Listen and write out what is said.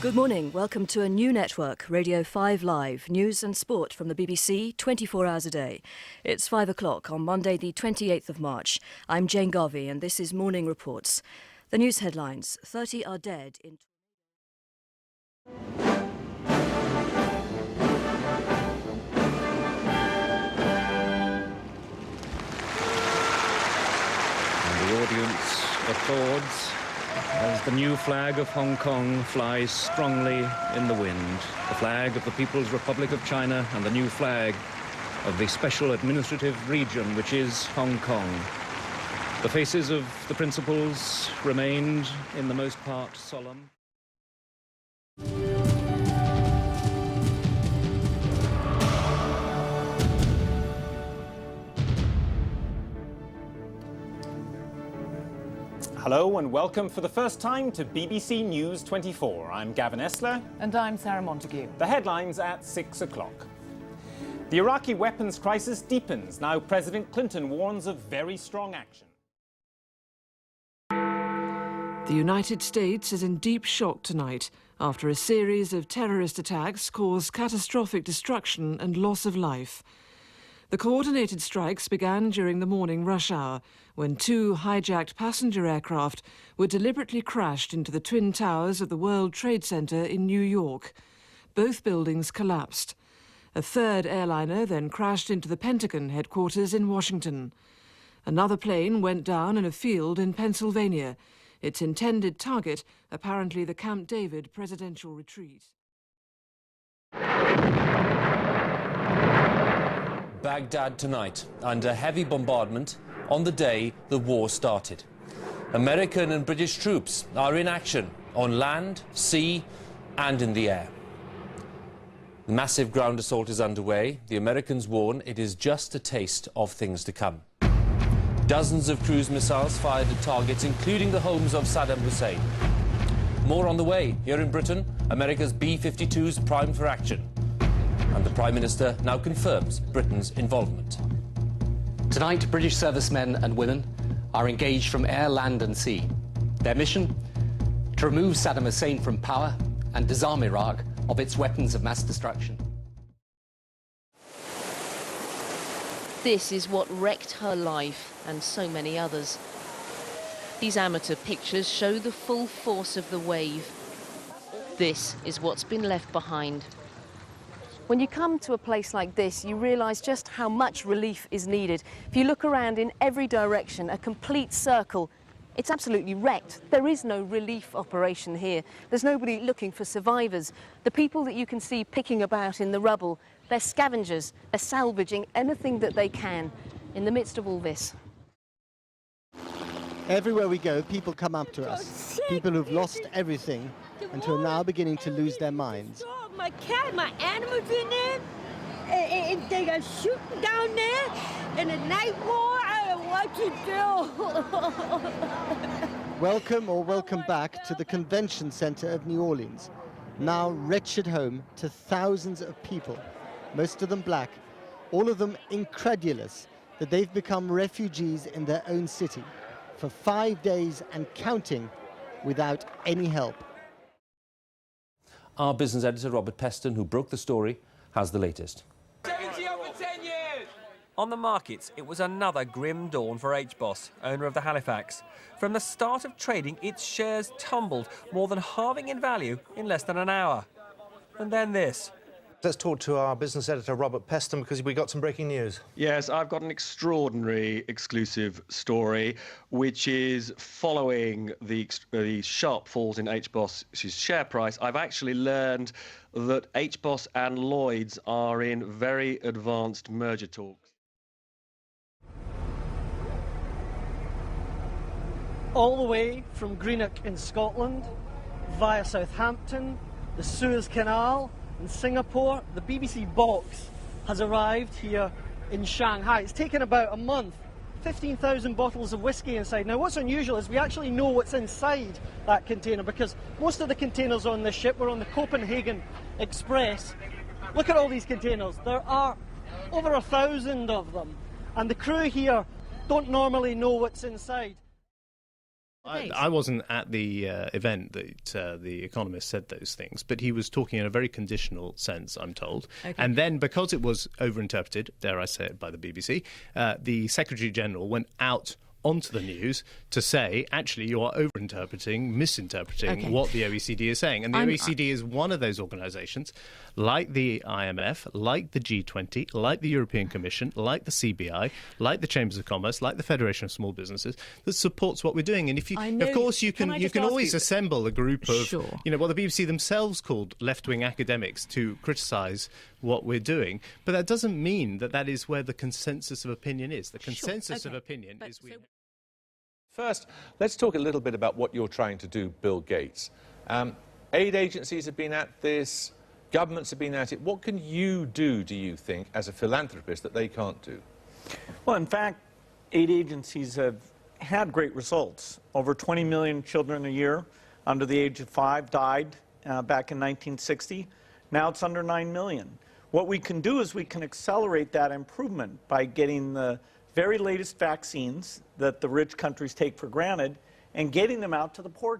Good morning. Welcome to a new network, Radio 5 Live, news and sport from the BBC 24 hours a day. It's 5 o'clock on Monday the 28th of March. I'm Jane Garvey and this is Morning Reports. The news headlines: 30 are dead in... And the audience applauds as the new flag of Hong Kong flies strongly in the wind. The flag of the People's Republic of China and the new flag of the Special Administrative Region, which is Hong Kong. The faces of the principals remained, in the most part, solemn. Hello and welcome for the first time to BBC News 24. I'm Gavin Esler. And I'm Sarah Montague. The headlines at 6 o'clock. The Iraqi weapons crisis deepens. Now President Clinton warns of very strong action. The United States is in deep shock tonight after a series of terrorist attacks caused catastrophic destruction and loss of life. The coordinated strikes began during the morning rush hour when two hijacked passenger aircraft were deliberately crashed into the Twin Towers of the World Trade Center in New York. Both buildings collapsed. A third airliner then crashed into the Pentagon headquarters in Washington. Another plane went down in a field in Pennsylvania. Its intended target, apparently the Camp David presidential retreat. Baghdad tonight, under heavy bombardment on the day the war started. American and British troops are in action on land, sea and in the air. The massive ground assault is underway. The Americans warn it is just a taste of things to come. Dozens of cruise missiles fired at targets, including the homes of Saddam Hussein. More on the way. Here in Britain, America's B-52s primed for action. And the Prime Minister now confirms Britain's involvement. Tonight, British servicemen and women are engaged from air, land and sea. Their mission? To remove Saddam Hussein from power and disarm Iraq of its weapons of mass destruction. This is what wrecked her life and so many others. These amateur pictures show the full force of the wave. This is what's been left behind. When you come to a place like this, you realise just how much relief is needed. If you look around in every direction, a complete circle, it's absolutely wrecked. There is no relief operation here. There's nobody looking for survivors. The people that you can see picking about in the rubble, they're scavengers. They're salvaging anything that they can in the midst of all this. Everywhere we go, people come up to us. People who've lost everything and who are now beginning to lose their minds. My cat, my animals in there, and they are shooting down there, and the night war, I don't know what to do. Welcome or welcome back to the Convention Center of New Orleans, now wretched home to thousands of people, most of them black, all of them incredulous that they've become refugees in their own city for 5 days and counting without any help. Our business editor, Robert Peston, who broke the story, has the latest. 70 over 10 years! On the markets, it was another grim dawn for HBOS, owner of the Halifax. From the start of trading, its shares tumbled, more than halving in value in less than an hour. And then this. Let's talk to our business editor, Robert Peston, because we got some breaking news. Yes, I've got an extraordinary exclusive story, which is following the sharp falls in HBOS's share price. I've actually learned that HBOS and Lloyds are in very advanced merger talks. All the way from Greenock in Scotland, via Southampton, the Suez Canal, in Singapore, the BBC box has arrived here in Shanghai. It's taken about a month. 15,000 bottles of whiskey inside. Now what's unusual is we actually know what's inside that container because most of the containers on this ship were on the Copenhagen Express. Look at all these containers. There are over 1,000 of them and the crew here don't normally know what's inside. I wasn't at the event that the Economist said those things, but he was talking in a very conditional sense, I'm told. Okay. And then, because it was overinterpreted, dare I say it, by the BBC, the Secretary-General went out onto the news to say, actually, you are misinterpreting what the OECD is saying. And the OECD is one of those organisations, like the IMF, like the G20, like the European Commission, like the CBI, like the Chambers of Commerce, like the Federation of Small Businesses, that supports what we're doing. And if you, of course, you can always assemble a group of, what the BBC themselves called left-wing academics to criticise what we're doing. But that doesn't mean that that is where the consensus of opinion is. The consensus of opinion is we... First, let's talk a little bit about what you're trying to do, Bill Gates. Aid agencies have been at this, governments have been at it. What can you do, do you think, as a philanthropist that they can't do? Well, in fact, aid agencies have had great results. Over 20 million children a year under the age of 5 died back in 1960. Now it's under 9 million. What we can do is we can accelerate that improvement by getting the very latest vaccines that the rich countries take for granted and getting them out to the poor